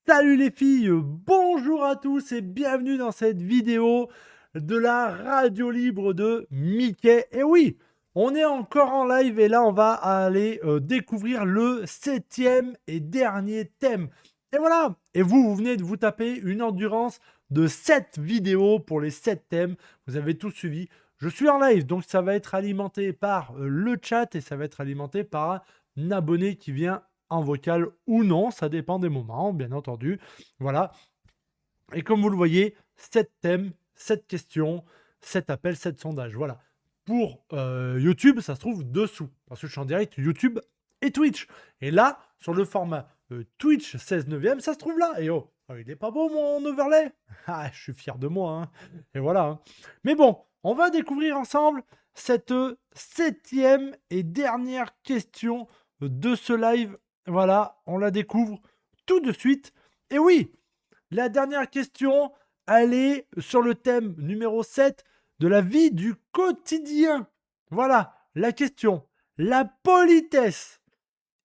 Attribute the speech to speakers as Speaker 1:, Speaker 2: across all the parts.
Speaker 1: Salut les filles, bonjour à tous et bienvenue dans cette vidéo de la radio libre de Mickey. Et oui, on est encore en live et là on va aller découvrir le 7e et dernier thème. Et voilà, et vous venez de vous taper une endurance de 7 vidéos pour les 7 thèmes. Vous avez tout suivi. Je suis en live, donc ça va être alimenté par le chat et ça va être alimenté par un abonné qui vient en vocal ou non, ça dépend des moments, bien entendu. Voilà. Et comme vous le voyez, 7 thèmes, 7 questions, 7 appels, 7 sondages. Voilà. Pour YouTube, ça se trouve dessous, parce que je suis en direct YouTube et Twitch. Et là, sur le format Twitch 16 neuvième, ça se trouve là. Et oh, il est pas beau mon overlay. Ah, je suis fier de moi. Hein. Et voilà. Hein. Mais bon, on va découvrir ensemble cette 7e et dernière question de ce live. Voilà, on la découvre tout de suite. Et oui, la dernière question, elle est sur le thème numéro 7 de la vie du quotidien. Voilà, la question. La politesse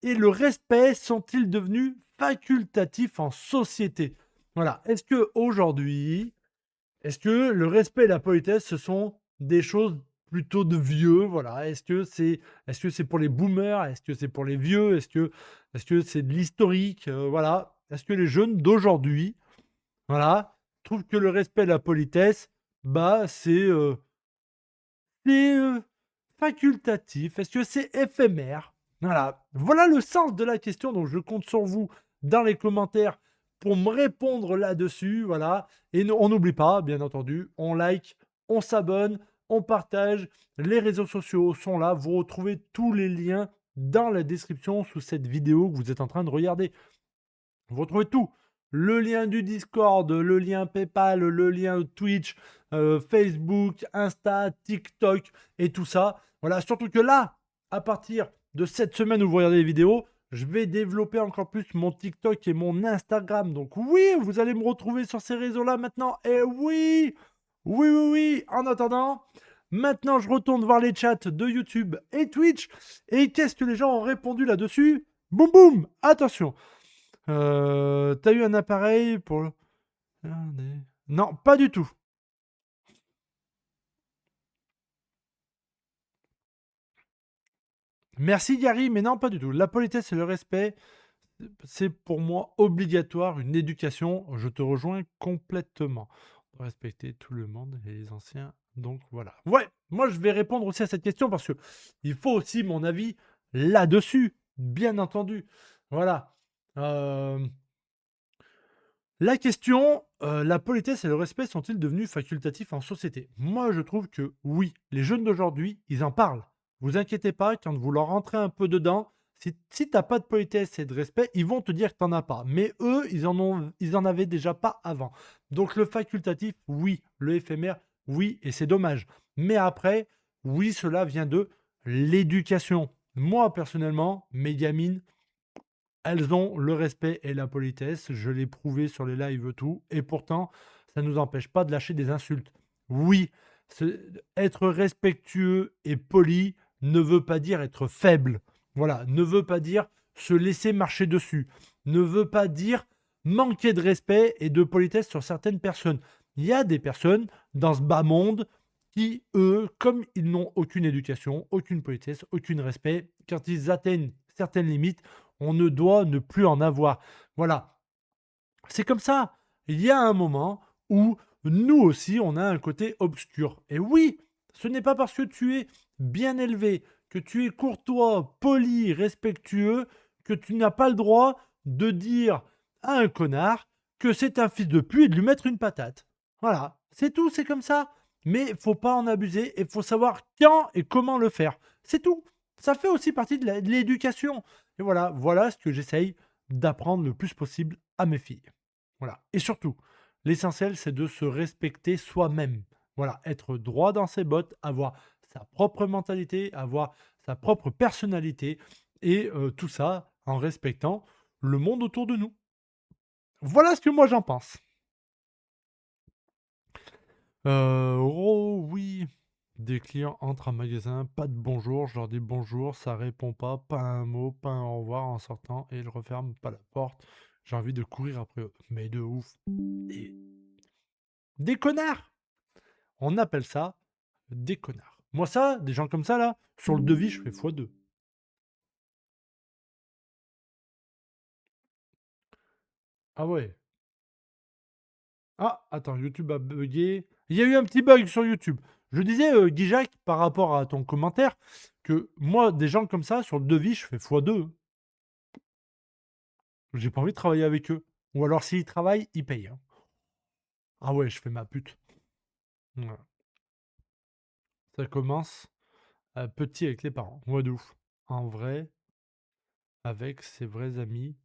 Speaker 1: et le respect sont-ils devenus facultatifs en société? Voilà, est-ce que aujourd'hui, est-ce que le respect et la politesse, ce sont des choses plutôt de vieux? Voilà, est-ce que c'est pour les boomers? Est-ce que c'est pour les vieux? Est-ce que c'est de l'historique? Voilà. Est-ce que les jeunes d'aujourd'hui, voilà, trouvent que le respect et la politesse, bah, c'est facultatif? Est-ce que c'est éphémère? Voilà. Voilà le sens de la question, donc je compte sur vous dans les commentaires pour me répondre là-dessus, voilà. Et on n'oublie pas, bien entendu, on like, on s'abonne, on partage. Les réseaux sociaux sont là. Vous retrouvez tous les liens dans la description sous cette vidéo que vous êtes en train de regarder. Vous retrouvez tout. Le lien du Discord, le lien PayPal, le lien Twitch, Facebook, Insta, TikTok et tout ça. Voilà, surtout que là, à partir de cette semaine où vous regardez les vidéos, je vais développer encore plus mon TikTok et mon Instagram. Donc oui, vous allez me retrouver sur ces réseaux-là maintenant. Et oui, oui, oui, oui. En attendant, maintenant je retourne voir les chats de YouTube et Twitch. Et qu'est-ce que les gens ont répondu là-dessus? Boum, boum. Attention. Tu eu un appareil pour non, pas du tout. Merci Gary, mais non, pas du tout. La politesse et le respect, c'est pour moi obligatoire, une éducation. Je te rejoins complètement. Respecter tout le monde et les anciens, donc voilà. Ouais, moi je vais répondre aussi à cette question parce que il faut aussi mon avis là-dessus, bien entendu. Voilà. Hem La question, la politesse et le respect sont-ils devenus facultatifs en société? Moi, je trouve que oui, les jeunes d'aujourd'hui, ils en parlent. Vous inquiétez pas, quand vous leur rentrez un peu dedans, si tu pas de politesse et de respect, ils vont te dire que tu en as pas. Mais eux, ils en avaient déjà pas avant. Donc le facultatif, oui. Le éphémère, oui, et c'est dommage. Mais après, oui, cela vient de l'éducation. Moi, personnellement, mes gamines, elles ont le respect et la politesse, je l'ai prouvé sur les lives tout et pourtant, ça ne nous empêche pas de lâcher des insultes. Oui, ce être respectueux et poli ne veut pas dire être faible. Voilà, ne veut pas dire se laisser marcher dessus, ne veut pas dire manquer de respect et de politesse sur certaines personnes. Il y a des personnes dans ce bas monde qui, eux, comme ils n'ont aucune éducation, aucune politesse, aucun respect, quand ils atteignent certaines limites, on ne doit ne plus en avoir. Voilà, c'est comme ça. Il y a un moment où nous aussi, on a un côté obscur. Et oui, ce n'est pas parce que tu es bien élevé, que tu es courtois, poli, respectueux, que tu n'as pas le droit de dire à un connard que c'est un fils de pute et de lui mettre une patate. Voilà, c'est tout, c'est comme ça. Mais il faut pas en abuser et il faut savoir quand et comment le faire. C'est tout. Ça fait aussi partie de l'éducation. Et voilà, voilà ce que j'essaye d'apprendre le plus possible à mes filles. Voilà. Et surtout, l'essentiel, c'est de se respecter soi-même. Voilà, être droit dans ses bottes, avoir sa propre mentalité, avoir sa propre personnalité, et tout ça en respectant le monde autour de nous. Voilà ce que moi j'en pense. Oh oui. Des clients entrent en magasin, pas de bonjour, je leur dis bonjour, ça répond pas un mot, pas un au revoir en sortant et ils referment pas la porte. J'ai envie de courir après eux, mais de ouf. Et des connards! On appelle ça des connards. Moi ça, des gens comme ça là, sur le devis, je fais x2. Ah ouais. Ah, attends, YouTube a buggé. Il y a eu un petit bug sur YouTube. Je disais, Guijac, par rapport à ton commentaire, que moi, des gens comme ça, sur le devis, je fais x2. J'ai pas envie de travailler avec eux. Ou alors, s'ils travaillent, ils payent, hein. Ah ouais, je fais ma pute. Voilà. Ça commence petit avec les parents. Ouais, de ouf. En vrai, avec ses vrais amis,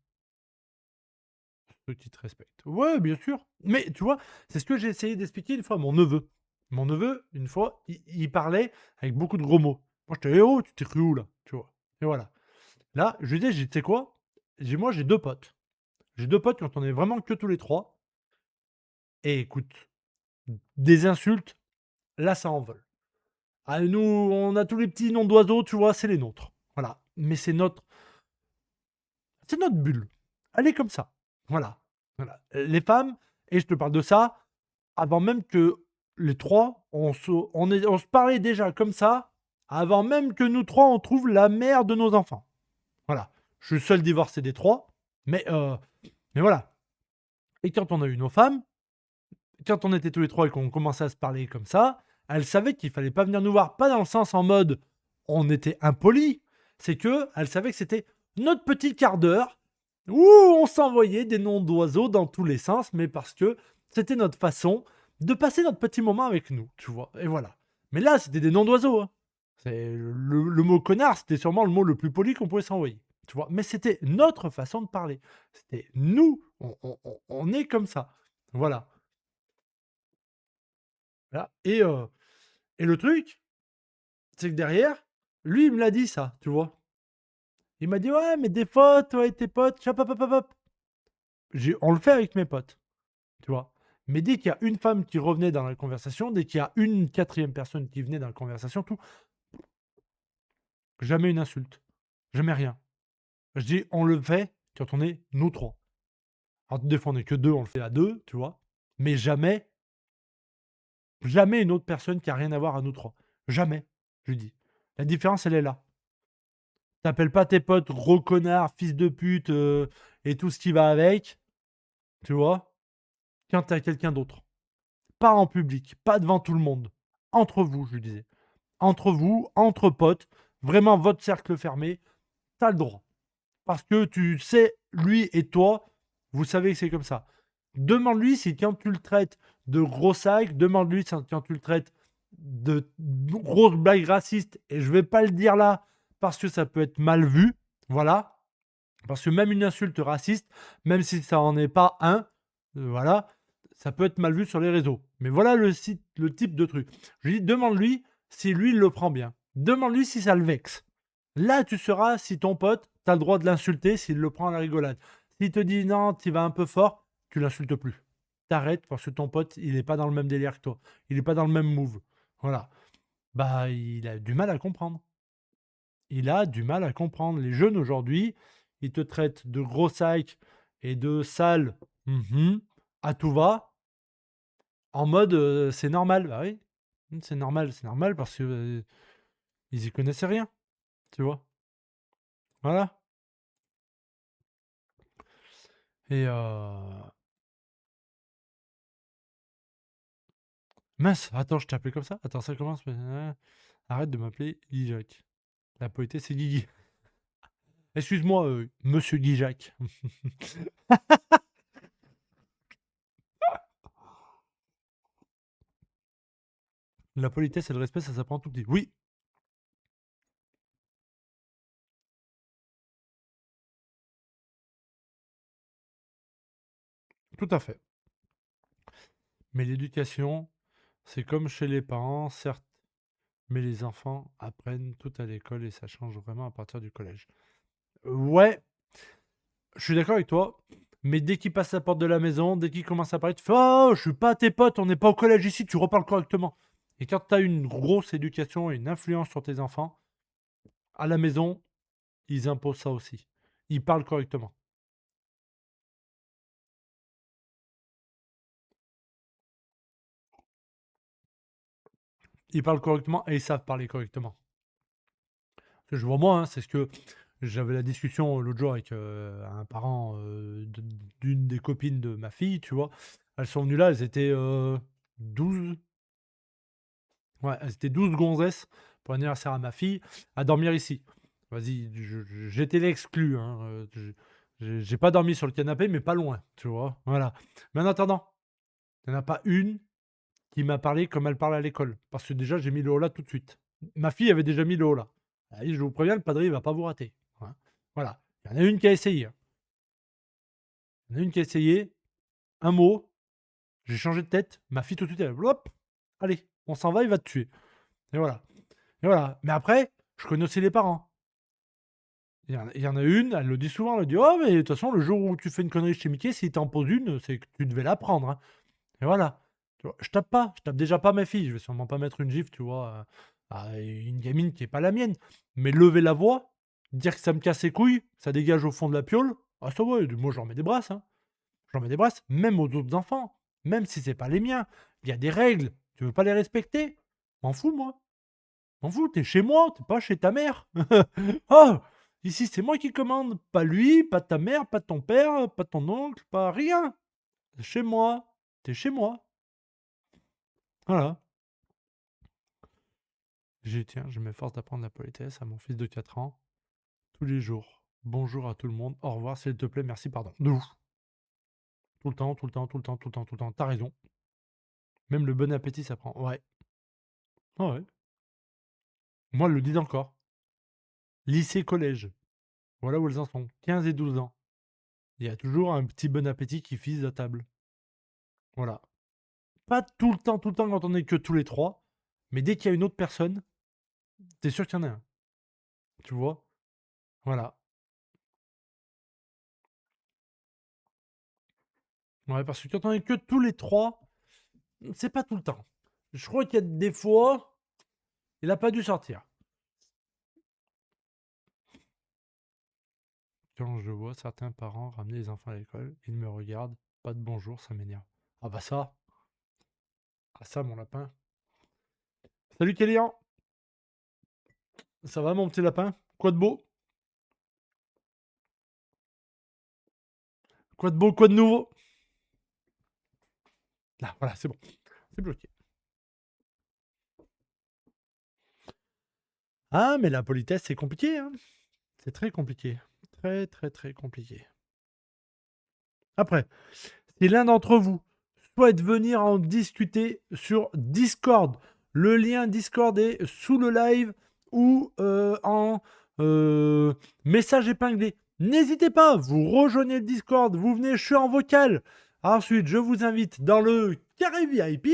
Speaker 1: ceux qui te respectent. Ouais, bien sûr. Mais tu vois, c'est ce que j'ai essayé d'expliquer une fois à mon neveu. Mon neveu, une fois, il parlait avec beaucoup de gros mots. Moi, j'étais, eh oh, tu t'es cru où là? Tu vois. Et voilà. Là, je lui dis, tu sais quoi? Moi, j'ai deux potes. J'ai deux potes quand on est vraiment que tous les trois. Et écoute, des insultes, là, ça envole. Ah, nous, on a tous les petits noms d'oiseaux, tu vois, c'est les nôtres. Voilà. Mais c'est notre bulle. Elle est comme ça. Voilà. Voilà. Les femmes, et je te parle de ça, avant même que les trois, on se parlait déjà comme ça, avant même que nous trois, on trouve la mère de nos enfants. Voilà. Je suis le seul divorcé des trois, mais voilà. Et quand on a eu nos femmes, quand on était tous les trois et qu'on commençait à se parler comme ça, elle savait qu'il fallait pas venir nous voir, pas dans le sens en mode on était impoli, c'est que elle savait que c'était notre petit quart d'heure où on s'envoyait des noms d'oiseaux dans tous les sens, mais parce que c'était notre façon de passer notre petit moment avec nous, tu vois. Et voilà. Mais là, c'était des noms d'oiseaux, hein. Le mot connard, c'était sûrement le mot le plus poli qu'on pouvait s'envoyer, tu vois. Mais c'était notre façon de parler. C'était nous, on est comme ça. Voilà. Voilà. Et le truc, c'est que derrière, lui, il me l'a dit ça, tu vois. Il m'a dit, ouais, mais des fois, toi et tes potes, hop, hop, hop, hop, hop. On le fait avec mes potes, tu vois. Mais dès qu'il y a une femme qui revenait dans la conversation, dès qu'il y a une quatrième personne qui venait dans la conversation, tout, jamais une insulte, jamais rien. Je dis, on le fait quand on est nous trois. Alors, des fois, on est que deux, on le fait à deux, tu vois. Mais jamais, jamais une autre personne qui a rien à voir à nous trois. Jamais, je lui dis. La différence, elle est là. T'appelles pas tes potes gros connard, fils de pute et tout ce qui va avec, tu vois, quand t'as quelqu'un d'autre. Pas en public, pas devant tout le monde. Entre vous, je lui disais. Entre vous, entre potes, vraiment votre cercle fermé, t'as le droit. Parce que tu sais, lui et toi, vous savez que c'est comme ça. Demande-lui si quand tu le traites de gros sac, demande-lui si quand tu le traites de grosses blagues racistes, et je vais pas le dire là parce que ça peut être mal vu, voilà. Parce que même une insulte raciste, même si ça en est pas un, voilà, ça peut être mal vu sur les réseaux. Mais voilà le type de truc. Je lui dis, demande-lui si lui, il le prend bien. Demande-lui si ça le vexe. Là, tu sauras si ton pote, tu as le droit de l'insulter s'il le prend à la rigolade. S'il te dit non, tu vas un peu fort, tu l'insultes plus. T'arrêtes parce que ton pote, il n'est pas dans le même délire que toi. Il n'est pas dans le même move. Voilà. Bah, il a du mal à comprendre. Il a du mal à comprendre. Les jeunes aujourd'hui, ils te traitent de gros sacs et de sales à tout va, en mode c'est normal. Bah oui, c'est normal parce que ils y connaissaient rien, tu vois. Voilà. Et mince, attends, je t'ai appelé comme ça. Attends, ça commence. Arrête de m'appeler Guijac. La politesse, c'est Guigui. Excuse-moi, monsieur Guijac. La politesse et le respect, ça s'apprend tout petit. Oui, tout à fait. Mais l'éducation, c'est comme chez les parents, certes, mais les enfants apprennent tout à l'école et ça change vraiment à partir du collège. Ouais, je suis d'accord avec toi, mais dès qu'ils passent la porte de la maison, dès qu'ils commencent à parler, tu fais: «Oh, je suis pas tes potes, on n'est pas au collège ici, tu reparles correctement». Et quand tu as une grosse éducation et une influence sur tes enfants, à la maison, ils imposent ça aussi. Ils parlent correctement. Ils parlent correctement et ils savent parler correctement. Je vois moi, hein, c'est ce que j'avais la discussion l'autre jour avec un parent d'une des copines de ma fille, tu vois. Elles sont venues là, elles étaient 12. Ouais, elles étaient 12 gonzesses pour l'anniversaire à ma fille, à dormir ici. Vas-y, j'étais l'exclu, hein, j'ai pas dormi sur le canapé, mais pas loin, tu vois. Voilà. Mais en attendant, il n'y en a pas une qui m'a parlé comme elle parle à l'école. Parce que déjà, j'ai mis le holà tout de suite. Ma fille avait déjà mis le holà. Elle a dit, je vous préviens, le padré, il va pas vous rater. Hein. Voilà. Il y en a une qui a essayé. Hein. Il y en a une qui a essayé. Un mot. J'ai changé de tête. Ma fille, tout de suite, elle, hop, allez, on s'en va, il va te tuer. Et voilà. Et voilà. Mais après, je connais aussi les parents. Il y en a une, elle le dit souvent, elle dit: «Oh mais de toute façon, le jour où tu fais une connerie chez Mickey, s'il t'en pose une, c'est que tu devais la prendre, hein». Et voilà. Tu vois? Je tape déjà pas ma fille, je vais sûrement pas mettre une gifle, tu vois, à une gamine qui est pas la mienne. Mais lever la voix, dire que ça me casse les couilles, ça dégage au fond de la piole, ah ça ouais, moi j'en mets des brasses, hein. J'en mets des brasses, même aux autres enfants, même si c'est pas les miens. Il y a des règles, tu veux pas les respecter? M'en fous moi. M'en fous, tu chez moi, t'es pas chez ta mère. Oh! Ici, c'est moi qui commande, pas lui, pas ta mère, pas ton père, pas ton oncle, pas rien. Tu chez moi, t'es chez moi. Voilà. Tiens, je m'efforce d'apprendre la politesse à mon fils de 4 ans tous les jours. Bonjour à tout le monde, au revoir, s'il te plaît, merci, pardon. De ouf. Tout le temps, tout le temps, tout le temps, tout le temps, tout le temps. Tu raison. Même le bon appétit, ça prend. Ouais. Ah ouais. Moi, elle le dit encore. Lycée, collège. Voilà où elles en sont. 15 et 12 ans. Il y a toujours un petit bon appétit qui fise à table. Voilà. Pas tout le temps quand on est que tous les trois, mais dès qu'il y a une autre personne, t'es sûr qu'il y en a un. Tu vois? Voilà. Ouais, parce que quand on est que tous les trois, c'est pas tout le temps. Je crois qu'il y a des fois, il a pas dû sortir. Quand je vois certains parents ramener les enfants à l'école, ils me regardent, pas de bonjour, ça m'énerve. Ah bah ça, ah ça mon lapin. Salut Kélian, ça va mon petit lapin? Quoi de beau? Quoi de beau, quoi de nouveau? Là, voilà, c'est bon, c'est bloqué. Ah, mais la politesse, c'est compliqué, hein. C'est très compliqué. Très, très, très compliqué. Après, si l'un d'entre vous souhaite venir en discuter sur Discord, le lien Discord est sous le live ou en message épinglé. N'hésitez pas, vous rejoignez le Discord, vous venez, je suis en vocal. Ensuite, je vous invite dans le carré VIP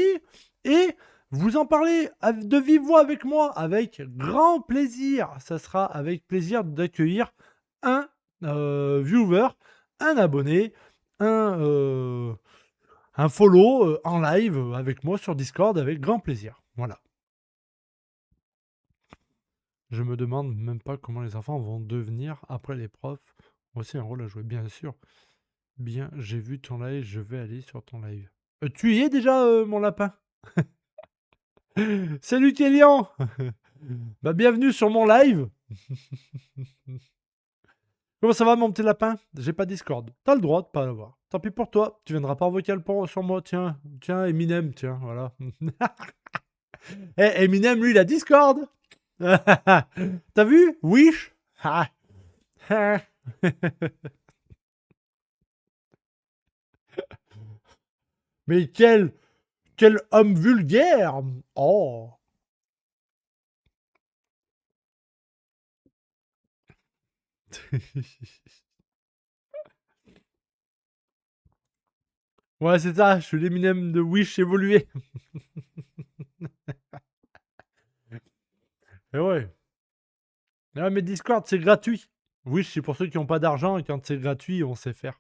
Speaker 1: et vous en parlez de vive voix avec moi, avec grand plaisir. Ça sera avec plaisir d'accueillir un viewer, un abonné, un, euh, un follow en live avec moi sur Discord avec grand plaisir. Voilà. Je me demande même pas comment les enfants vont devenir après les profs. Aussi un rôle à jouer, bien sûr. Bien, j'ai vu ton live, je vais aller sur ton live. Tu y es déjà, mon lapin? Salut Kélian. Bah bienvenue sur mon live. Comment ça va mon petit lapin? J'ai pas Discord. T'as le droit de pas l'avoir. Tant pis pour toi. Tu viendras pas en vocal sur moi. Tiens, tiens, Eminem, tiens, voilà. Eh, Eminem, lui, il a Discord. T'as vu? Wish? Ah. Ah. Mais quel homme vulgaire! Oh! Ouais, c'est ça, je suis l'Eminem de Wish évolué. Et ouais. Ah, mais Discord, c'est gratuit. Wish, c'est pour ceux qui n'ont pas d'argent et quand c'est gratuit, on sait faire.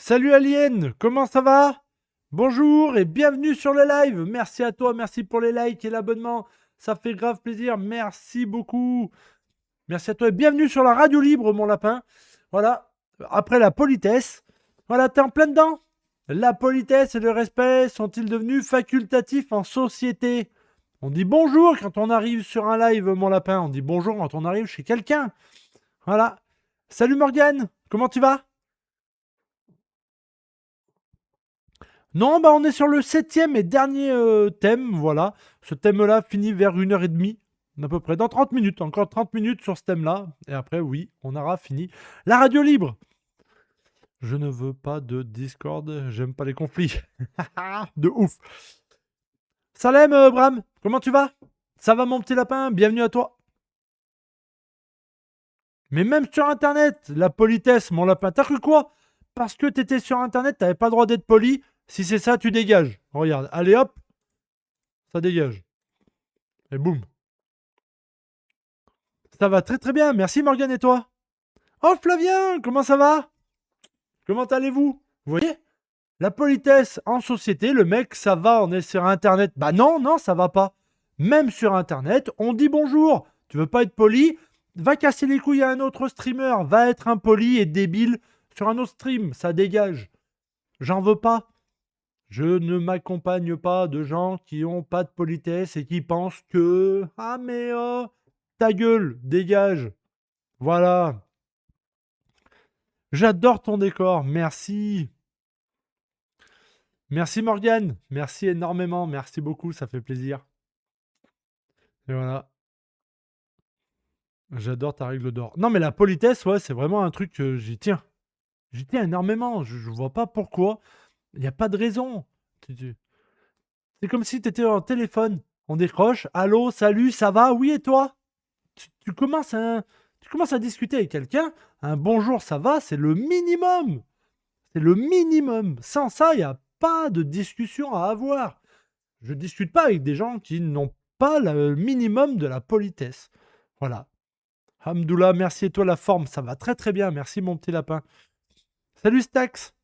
Speaker 1: Salut Alien, comment ça va? Bonjour et bienvenue sur le live. Merci à toi, merci pour les likes et l'abonnement. Ça fait grave plaisir, merci beaucoup. Merci à toi et bienvenue sur la radio libre, mon lapin. Voilà, après la politesse, voilà, t'es en plein dedans. La politesse et le respect sont-ils devenus facultatifs en société? On dit bonjour quand on arrive sur un live, mon lapin. On dit bonjour quand on arrive chez quelqu'un. Voilà. Salut Morgane, comment tu vas? Non, bah on est sur le 7e et dernier thème, voilà. Ce thème-là finit vers 1h30, à peu près, dans 30 minutes. Encore 30 minutes sur ce thème-là. Et après, oui, on aura fini. La radio libre. Je ne veux pas de Discord, j'aime pas les conflits. De ouf. Salem, Bram, comment tu vas? Ça va mon petit lapin? Bienvenue à toi. Mais même sur Internet, la politesse, mon lapin, t'as cru quoi? Parce que t'étais sur Internet, t'avais pas le droit d'être poli. Si c'est ça, tu dégages. Regarde, allez hop, ça dégage. Et boum. Ça va très très bien, merci Morgane et toi? Oh Flavien, comment ça va? Comment allez-vous? Vous voyez? La politesse en société, le mec, ça va, on est sur Internet. Bah non, non, ça va pas. Même sur Internet, on dit bonjour. Tu veux pas être poli? Va casser les couilles à un autre streamer. Va être impoli et débile sur un autre stream. Ça dégage. J'en veux pas. Je ne m'accompagne pas de gens qui ont pas de politesse et qui pensent que... Ah mais ta gueule, dégage. Voilà. J'adore ton décor, merci. Merci Morgane, merci énormément, merci beaucoup, ça fait plaisir. Et voilà, j'adore ta règle d'or. Non mais la politesse, ouais, c'est vraiment un truc que j'y tiens. J'y tiens énormément, je vois pas pourquoi. Il n'y a pas de raison. C'est comme si tu étais en téléphone, on décroche, allô, salut, ça va, oui et toi? Tu commences tu commences à discuter avec quelqu'un, un bonjour, ça va, c'est le minimum. C'est le minimum. Sans ça, il n'y a pas de discussion à avoir. Je ne discute pas avec des gens qui n'ont pas le minimum de la politesse. Voilà. Hamdoullah, merci et toi la forme, ça va très très bien. Merci mon petit lapin. Salut Stax.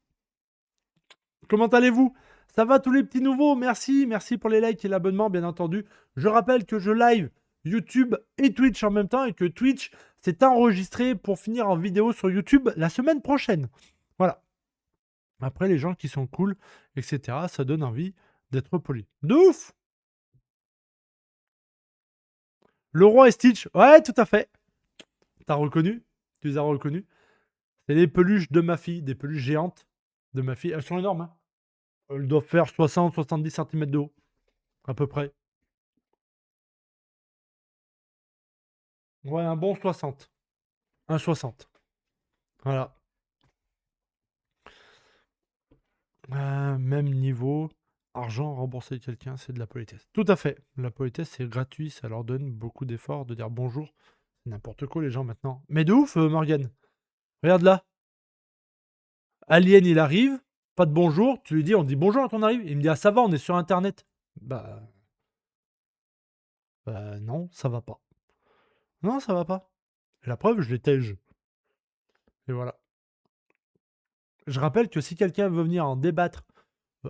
Speaker 1: Comment allez-vous? Ça va tous les petits nouveaux? Merci, merci pour les likes et l'abonnement bien entendu. Je rappelle que je live YouTube et Twitch en même temps et que Twitch s'est enregistré pour finir en vidéo sur YouTube la semaine prochaine. Voilà. Après, les gens qui sont cool, etc., ça donne envie d'être poli. De ouf! Le roi et Stitch, ouais, tout à fait. T'as reconnu? Tu les as reconnus? C'est les peluches de ma fille, des peluches géantes de ma fille. Elles sont énormes, hein. Elles doivent faire 60-70 cm de haut, à peu près. Ouais, un bon 60. Un 60. Voilà. Même niveau. Argent, rembourser quelqu'un, c'est de la politesse. Tout à fait. La politesse, c'est gratuit. Ça leur donne beaucoup d'efforts de dire bonjour. C'est n'importe quoi, les gens, maintenant. Mais de ouf, Morgane. Regarde là. Alien, il arrive. Pas de bonjour. Tu lui dis, on dit bonjour quand on arrive. Il me dit, ah, ça va, on est sur Internet. Bah non, ça va pas. Non, ça va pas. Et la preuve, je les tège. Et voilà. Je rappelle que si quelqu'un veut venir en débattre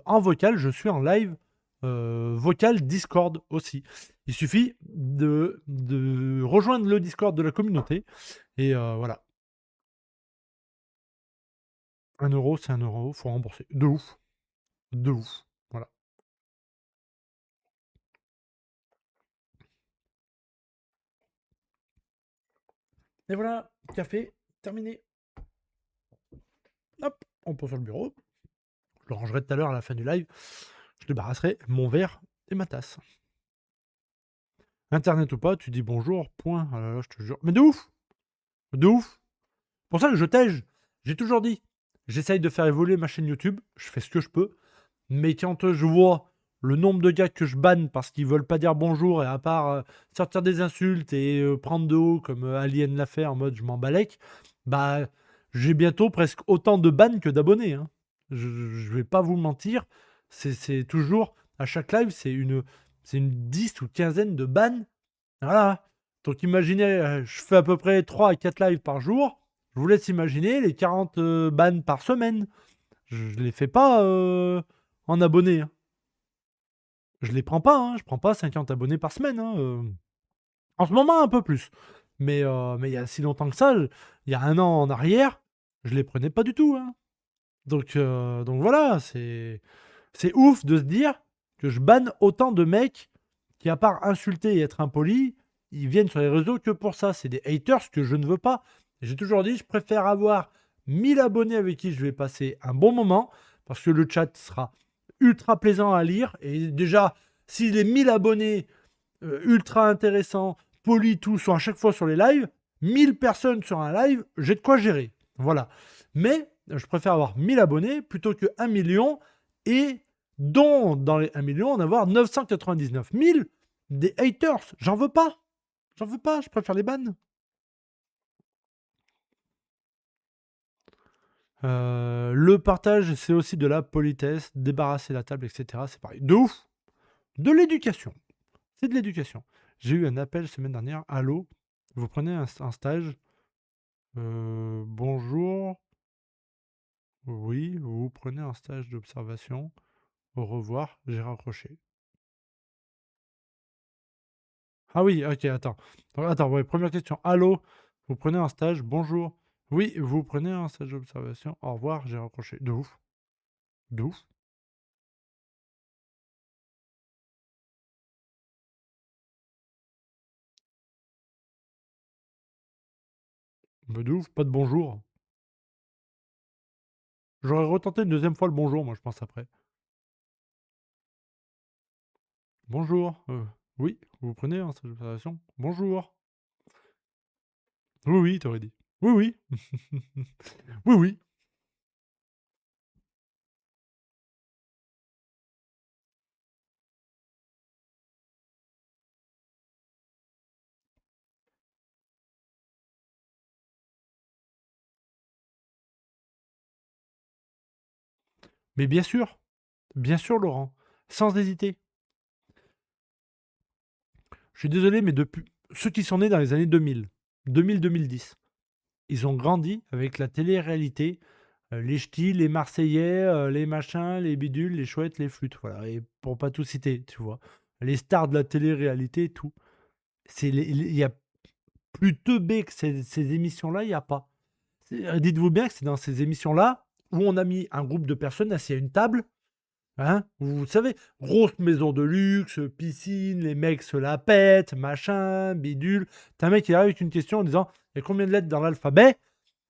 Speaker 1: en vocal, je suis en live vocal Discord aussi. Il suffit de rejoindre le Discord de la communauté. Et voilà. 1 €, c'est 1 €, faut rembourser. De ouf. De ouf. Voilà. Et voilà, café, terminé. Hop, on pose sur le bureau. Je le rangerai tout à l'heure à la fin du live. Je débarrasserai mon verre et ma tasse. Internet ou pas, tu dis bonjour, point. Ah là là, je te jure. Mais de ouf! De ouf! Pour ça que je tège. J'ai toujours dit, j'essaye de faire évoluer ma chaîne YouTube, je fais ce que je peux. Mais quand je vois le nombre de gars que je banne parce qu'ils veulent pas dire bonjour et à part sortir des insultes et prendre de haut comme Alien l'a fait en mode je m'en balèque, bah j'ai bientôt presque autant de bans que d'abonnés, hein. Je vais pas vous mentir, c'est toujours à chaque live c'est une 10 ou quinzaine de bans. Voilà. Donc imaginez, je fais à peu près 3 à 4 lives par jour. Je vous laisse imaginer les 40 bans par semaine. Je les fais pas en abonnés, hein. Je les prends pas, hein. Je prends pas 50 abonnés par semaine, hein. En ce moment, un peu plus. Mais il y a si longtemps que ça, il y a un an en arrière, je les prenais pas du tout, hein. Donc voilà, c'est ouf de se dire que je banne autant de mecs qui, à part insulter et être impolis, ils viennent sur les réseaux que pour ça. C'est des haters que je ne veux pas. Et j'ai toujours dit, je préfère avoir 1000 abonnés avec qui je vais passer un bon moment, parce que le chat sera ultra plaisant à lire. Et déjà, si les 1000 abonnés ultra intéressants, polis, tout, sont à chaque fois sur les lives, 1000 personnes sur un live, j'ai de quoi gérer. Voilà. Mais je préfère avoir 1000 abonnés plutôt que 1 million et dont dans les 1 million, en avoir 999 000 des haters. J'en veux pas. J'en veux pas, je préfère les bannes. Le partage, c'est aussi de la politesse, débarrasser la table, etc. C'est pareil. De ouf. De l'éducation. C'est de l'éducation. J'ai eu un appel semaine dernière. Allô, vous prenez un stage. Bonjour. Oui, vous prenez un stage d'observation. Au revoir, j'ai raccroché. Ah oui, ok, attends. Attends, ouais, première question. Allô, vous prenez un stage. Bonjour. Oui, vous prenez un stage d'observation. Au revoir, j'ai raccroché. De ouf. De ouf. Mais de ouf, pas de bonjour. J'aurais retenté une deuxième fois le bonjour, moi, je pense, après. Bonjour. Oui, vous prenez un stage d'observation. Bonjour. Oui, oui, t'aurais dit. Oui, oui. Oui, oui. Mais bien sûr, Laurent. Sans hésiter. Je suis désolé, mais depuis ceux qui sont nés dans les années 2000, 2000-2010, ils ont grandi avec la télé-réalité, les ch'tis, les Marseillais, les machins, les bidules, les chouettes, les flûtes, voilà. Et pour pas tout citer, tu vois. Les stars de la télé-réalité, tout. Il y a plus teubé que ces émissions-là, il n'y a pas. Dites-vous bien que c'est dans ces émissions-là où on a mis un groupe de personnes assis à une table. Hein, vous savez, grosse maison de luxe, piscine, les mecs se la pètent, machin, bidule. T'as un mec qui arrive avec une question en disant: il y a combien de lettres dans l'alphabet?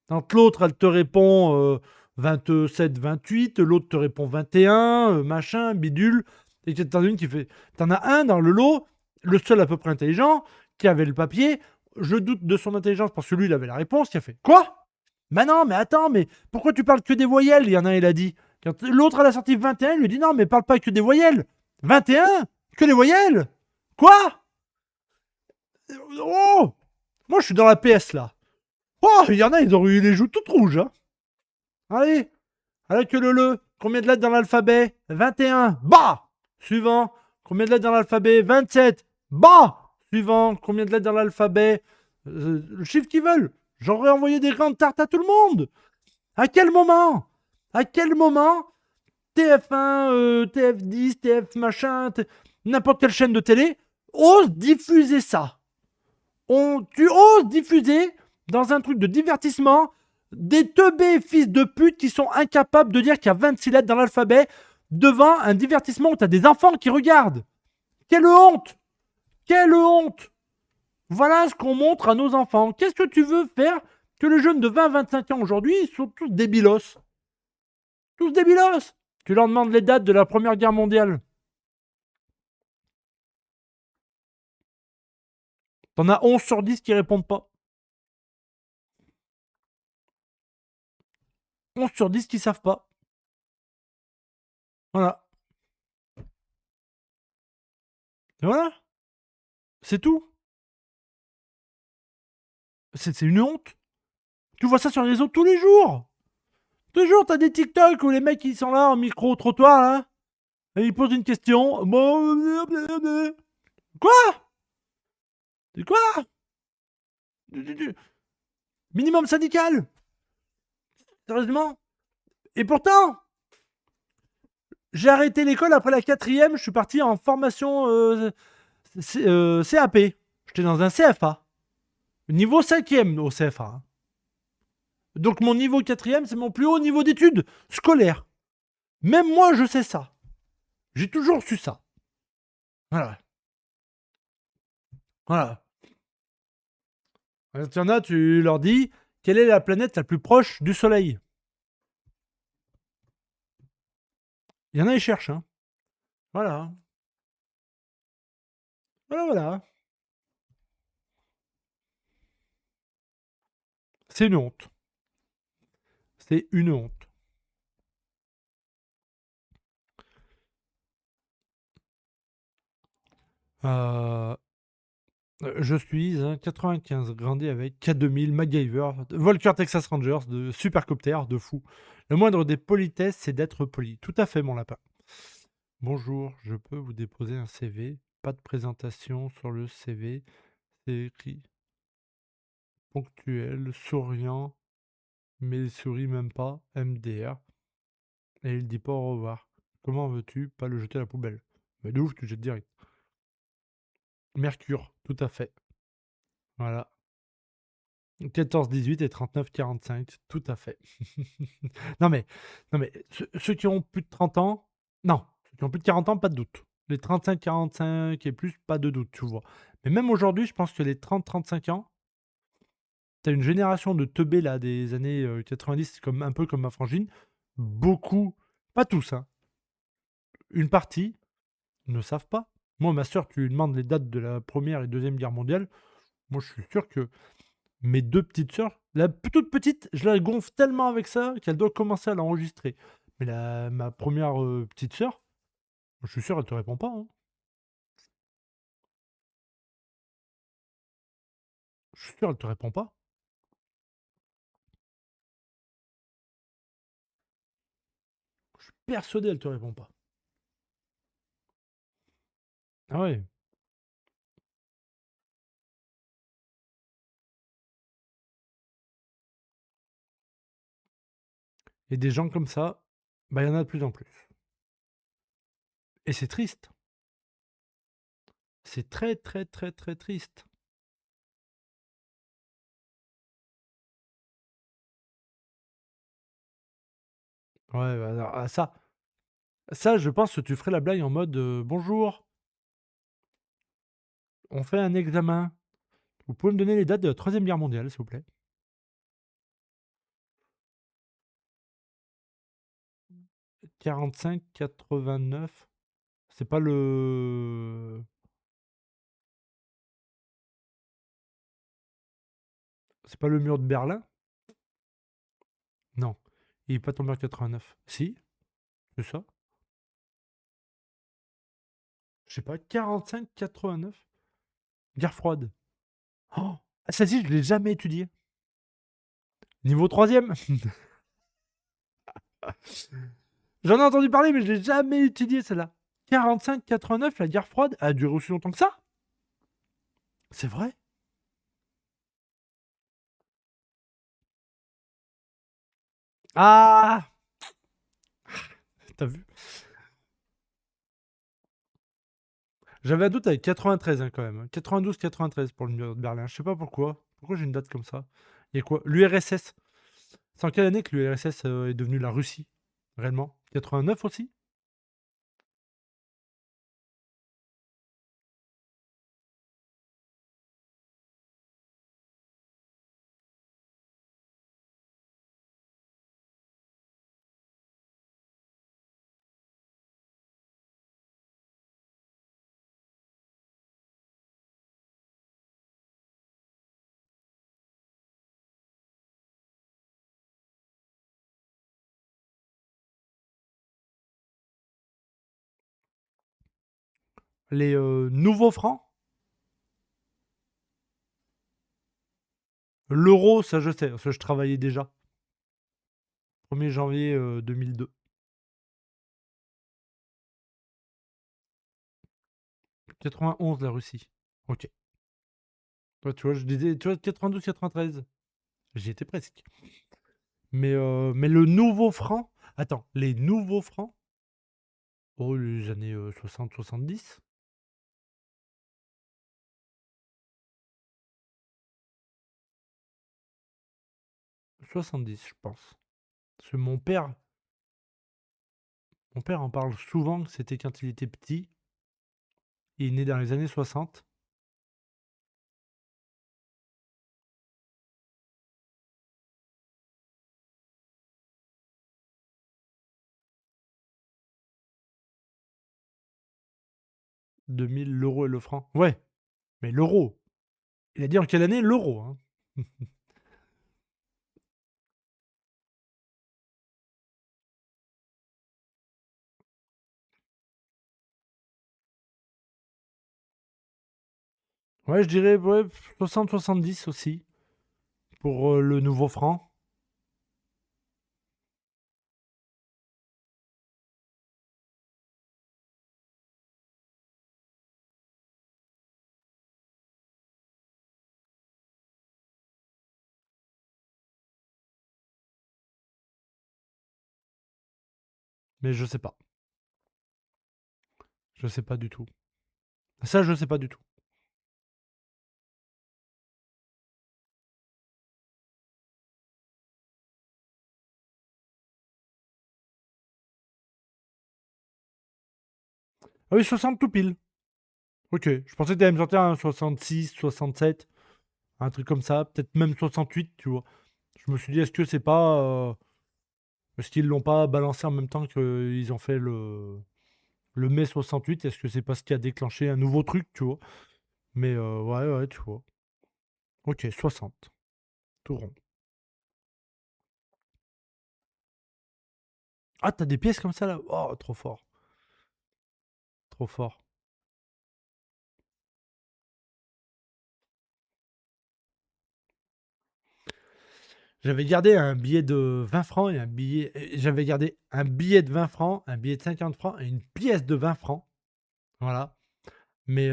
Speaker 1: Quand l'autre, elle te répond 27, 28, l'autre te répond 21, machin, bidule. Et t'en as une qui fait. T'en as un dans le lot, le seul à peu près intelligent, qui avait le papier. Je doute de son intelligence parce que lui, il avait la réponse. Qui a fait: quoi? Bah non, mais attends, mais pourquoi tu parles que des voyelles? Il y en a un, il a dit. Quand l'autre, elle a sorti 21, il lui dit: non, mais parle pas que des voyelles. 21? Que des voyelles? Quoi? Oh! Moi, je suis dans la PS là. Oh, il y en a, ils ont eu les joues toutes rouges, hein. Allez, allez que le. Combien de lettres dans l'alphabet? 21. Bah! Suivant. Combien de lettres dans l'alphabet? 27. Bah! Suivant. Combien de lettres dans l'alphabet? Le chiffre qu'ils veulent. J'aurais envoyé des grandes tartes à tout le monde. À quel moment? À quel moment TF1, TF10, TF machin, n'importe quelle chaîne de télé ose diffuser ça? Tu oses diffuser dans un truc de divertissement des teubés fils de pute qui sont incapables de dire qu'il y a 26 lettres dans l'alphabet devant un divertissement où tu as des enfants qui regardent. Quelle honte! Quelle honte! Voilà ce qu'on montre à nos enfants. Qu'est-ce que tu veux faire que les jeunes de 20-25 ans aujourd'hui sont tous débilos? Tous débilos! Tu leur demandes les dates de la Première Guerre mondiale. T'en as 11 sur 10 qui répondent pas. 11 sur 10 qui savent pas. Voilà. Et voilà. C'est tout. C'est une honte. Tu vois ça sur les réseaux tous les jours. Tous les jours, t'as des TikTok où les mecs ils sont là en micro-trottoir là. Et ils posent une question. Quoi? C'est quoi? Minimum syndical. Sérieusement? Et pourtant, J'ai arrêté l'école après la quatrième, je suis parti en formation CAP. J'étais dans un CFA. Niveau cinquième au CFA, hein. Donc mon niveau quatrième, c'est mon plus haut niveau d'études scolaires. Même moi, je sais ça. J'ai toujours su ça. Voilà. Voilà. Quand il y en a, tu leur dis quelle est la planète la plus proche du Soleil. Il y en a, ils cherchent. Hein. Voilà. Voilà, voilà. C'est une honte. C'est une honte. Euh, je suis un 95, grandi avec K2000, MacGyver, Volker Texas Rangers, de Supercopter, de fou. Le moindre des politesses, c'est d'être poli. Tout à fait, mon lapin. Bonjour, je peux vous déposer un CV. Pas de présentation sur le CV. C'est écrit ponctuel, souriant, mais il sourit même pas, MDR. Et il dit pas au revoir. Comment veux-tu pas le jeter à la poubelle? Mais de ouf, tu jettes direct. Mercure, tout à fait. Voilà. 14-18 et 39-45, tout à fait. non mais, non mais ceux qui ont plus de 30 ans, non, ceux qui ont plus de 40 ans, pas de doute. Les 35-45 et plus, pas de doute, tu vois. Mais même aujourd'hui, je pense que les 30-35 ans, t'as une génération de teubés là des années 90, comme, un peu comme ma frangine. Beaucoup, pas tous, hein, une partie ne savent pas. Moi, ma soeur, tu lui demandes les dates de la Première et Deuxième Guerre mondiale. Moi, je suis sûr que mes deux petites sœurs, la toute petite, je la gonfle tellement avec ça qu'elle doit commencer à l'enregistrer. Mais ma première petite sœur, je suis sûr, elle te répond pas. Hein. Je suis sûr, elle te répond pas. Je suis persuadé, elle te répond pas. Ah ouais. Et des gens comme ça, bah, il y en a de plus en plus. Et c'est triste. C'est très, très, très, très triste. Ouais, bah, alors, ça, je pense que tu ferais la blague en mode bonjour, on fait un examen. Vous pouvez me donner les dates de la Troisième Guerre mondiale, s'il vous plaît? 45-89. C'est pas le mur de Berlin? Non. Il est pas tombé en 89. Si, c'est ça. Je sais pas, 45-89. Guerre froide. Oh, ah, celle-ci, je l'ai jamais étudiée. Niveau troisième. J'en ai entendu parler, mais je l'ai jamais étudiée, celle-là. 45-89, la guerre froide a duré aussi longtemps que ça? C'est vrai? Ah! T'as vu? J'avais un doute avec 93 hein, quand même. 92-93 pour le mur de Berlin. Je sais pas pourquoi. Pourquoi j'ai une date comme ça? Il y a quoi? L'URSS. C'est en quelle année que l'URSS est devenue la Russie? Réellement? 89 aussi? Les nouveaux francs? L'euro, ça je sais, parce que je travaillais déjà. 1er janvier 2002. 91 la Russie. Ok. Ouais, tu vois, je disais, tu vois, 92-93. J'y étais presque. Mais le nouveau franc. Attends, les nouveaux francs. Oh, les années 60-70. 70, je pense. Parce que mon père en parle souvent, que c'était quand il était petit. Il est né dans les années 60. L'euro et le franc. Ouais, mais l'euro. Il a dit en quelle année? L'euro, hein. Ouais, je dirais ouais, 60-70 aussi, pour le nouveau franc. Mais je sais pas. Je sais pas du tout. Ça, je sais pas du tout. Ah oui, 60 tout pile. Ok, je pensais que t'allais me sortir un 66, 67, un truc comme ça, peut-être même 68, tu vois. Je me suis dit, est-ce que c'est pas... est-ce qu'ils l'ont pas balancé en même temps qu'ils ont fait le mai 68? Est-ce que c'est pas ce qui a déclenché un nouveau truc, tu vois? Mais ouais, ouais, tu vois. Ok, 60, tout rond. Ah, t'as des pièces comme ça là? Oh, trop fort, trop fort. J'avais gardé un billet de 20 francs et un billet. J'avais gardé un billet de 20 francs, un billet de 50 francs et une pièce de 20 francs. Voilà. Mais,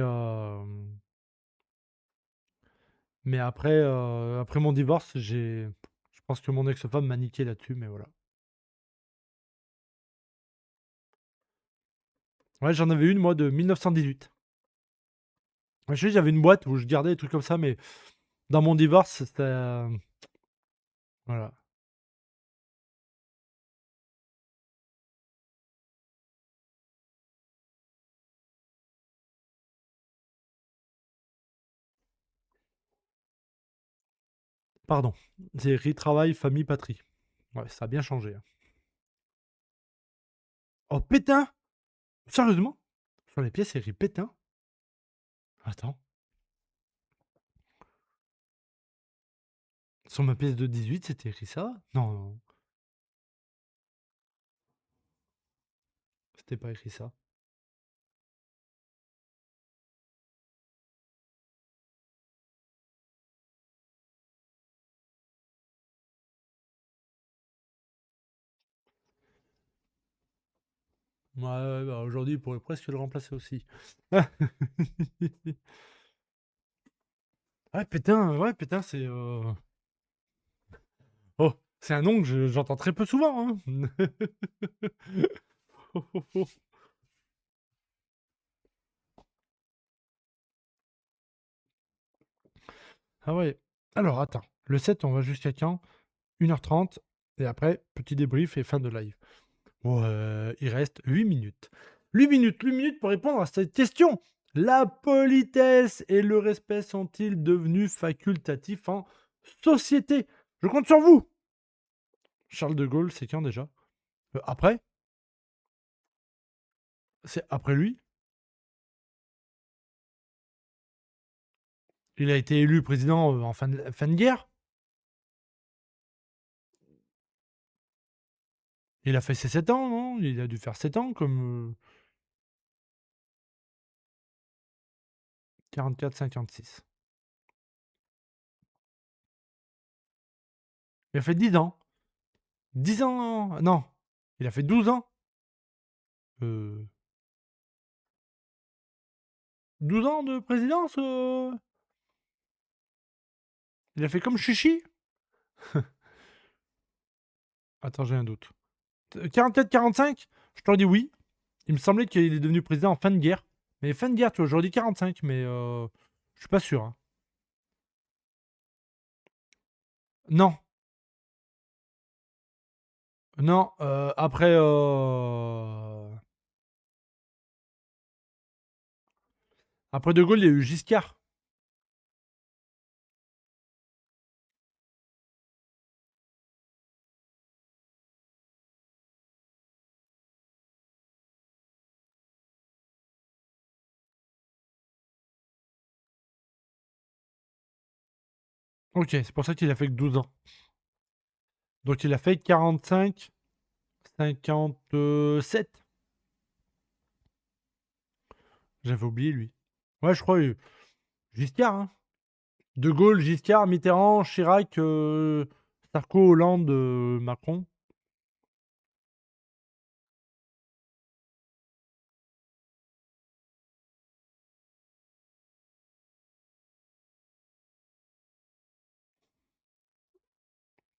Speaker 1: mais après mon divorce, je pense que mon ex-femme m'a niqué là-dessus, mais voilà. Ouais, j'en avais une, moi, de 1918. Je sais, j'avais une boîte où je gardais des trucs comme ça, mais dans mon divorce, c'était. Voilà. Pardon. C'est écrit travail, famille, patrie. Ouais, ça a bien changé, hein. Oh, Pétain! Sérieusement? Sur les pièces, c'est écrit Pétain? Attends. Sur ma pièce de 18, c'était écrit ça? Non, non, c'était pas écrit ça. Ouais, ouais, bah, aujourd'hui, il pourrait presque le remplacer aussi. Ouais, Pétain, c'est. Oh, c'est un nom que j'entends très peu souvent, hein. Ah ouais. Alors, attends. Le 7, on va jusqu'à quand? 1h30. Et après, petit débrief et fin de live. Ouais, il reste 8 minutes. 8 minutes pour répondre à cette question. La politesse et le respect sont-ils devenus facultatifs en société? Je compte sur vous. Charles de Gaulle, c'est quand déjà? Après? C'est après lui? Il a été élu président en fin de guerre? Il a fait ses 7 ans, non? Il a dû faire 7 ans comme 44-56. Il a fait 10 ans. 10 ans? Non. Il a fait 12 ans? Euh, 12 ans de présidence? Il a fait comme Chichi? Attends, j'ai un doute. 44-45? Je te dis oui. Il me semblait qu'il est devenu président en fin de guerre. Mais fin de guerre, tu vois, j'aurais dit 45, mais je suis pas sûr, hein. Non, non, après De Gaulle, il y a eu Giscard. OK, c'est pour ça qu'il a fait que 12 ans. Donc il a fait 45, 57. J'avais oublié lui. Ouais, je crois, Giscard, hein. De Gaulle, Giscard, Mitterrand, Chirac, Sarko, Hollande, Macron.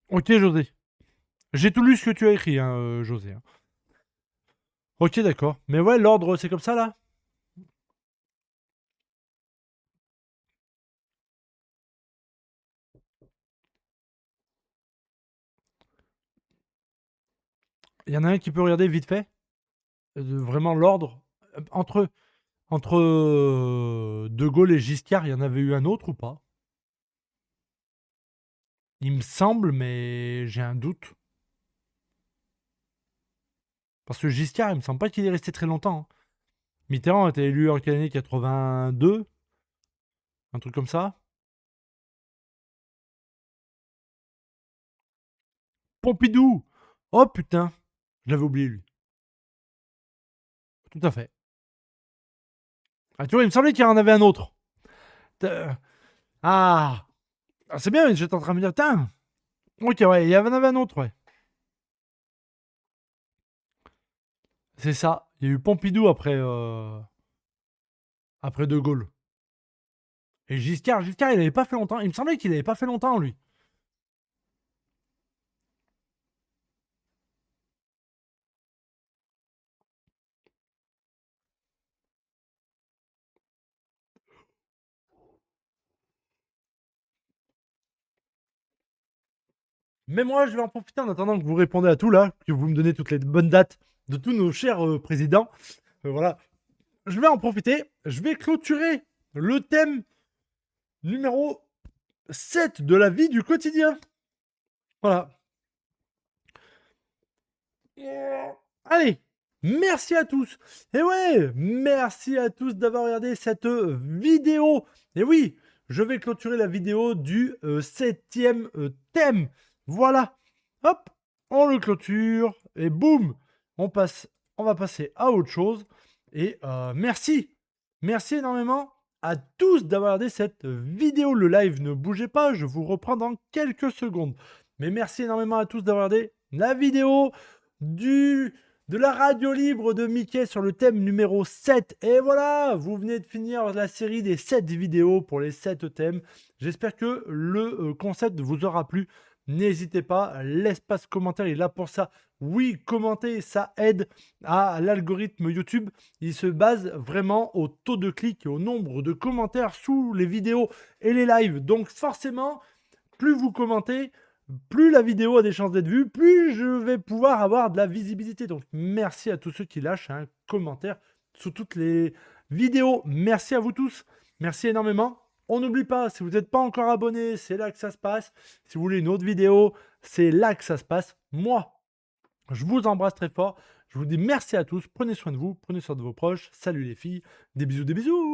Speaker 1: OK, José. J'ai tout lu ce que tu as écrit, hein, José, hein. OK, d'accord. Mais ouais, l'ordre, c'est comme ça, là? Il y en a un qui peut regarder vite fait? Vraiment l'ordre? Entre De Gaulle et Giscard, il y en avait eu un autre ou pas? Il me semble, mais j'ai un doute. Parce que Giscard, il me semble pas qu'il est resté très longtemps, hein. Mitterrand a été élu en quelle année? 82? Un truc comme ça? Pompidou! Oh putain! Je l'avais oublié, lui. Tout à fait. Ah, tu vois, il me semblait qu'il y en avait un autre. Ah! Ah, c'est bien, j'étais en train de me dire, putain! Ok, ouais, il y en avait un autre, ouais. C'est ça. Il y a eu Pompidou après De Gaulle. Et Giscard, il avait pas fait longtemps. Il me semblait qu'il avait pas fait longtemps, lui. Mais moi, je vais en profiter en attendant que vous répondez à tout, là, que vous me donnez toutes les bonnes dates de tous nos chers présidents. Voilà. Je vais en profiter. Je vais clôturer le thème numéro 7 de la vie du quotidien. Voilà. Allez, merci à tous. Et ouais, merci à tous d'avoir regardé cette vidéo. Et oui, je vais clôturer la vidéo du 7e thème. Voilà. Hop, on le clôture et boum, on va passer à autre chose. Et merci. Merci énormément à tous d'avoir regardé cette vidéo. Le live, ne bougez pas, je vous reprends dans quelques secondes. Mais merci énormément à tous d'avoir regardé la vidéo de la radio libre de Mickey sur le thème numéro 7. Et voilà, vous venez de finir la série des 7 vidéos pour les 7 thèmes. J'espère que le concept vous aura plu. N'hésitez pas, l'espace commentaire est là pour ça. Oui, commenter, ça aide à l'algorithme YouTube. Il se base vraiment au taux de clics et au nombre de commentaires sous les vidéos et les lives. Donc forcément, plus vous commentez, plus la vidéo a des chances d'être vue, plus je vais pouvoir avoir de la visibilité. Donc merci à tous ceux qui lâchent un commentaire sous toutes les vidéos. Merci à vous tous. Merci énormément. On n'oublie pas, si vous n'êtes pas encore abonné, c'est là que ça se passe. Si vous voulez une autre vidéo, c'est là que ça se passe. Moi, je vous embrasse très fort. Je vous dis merci à tous. Prenez soin de vous, prenez soin de vos proches. Salut les filles. Des bisous, des bisous.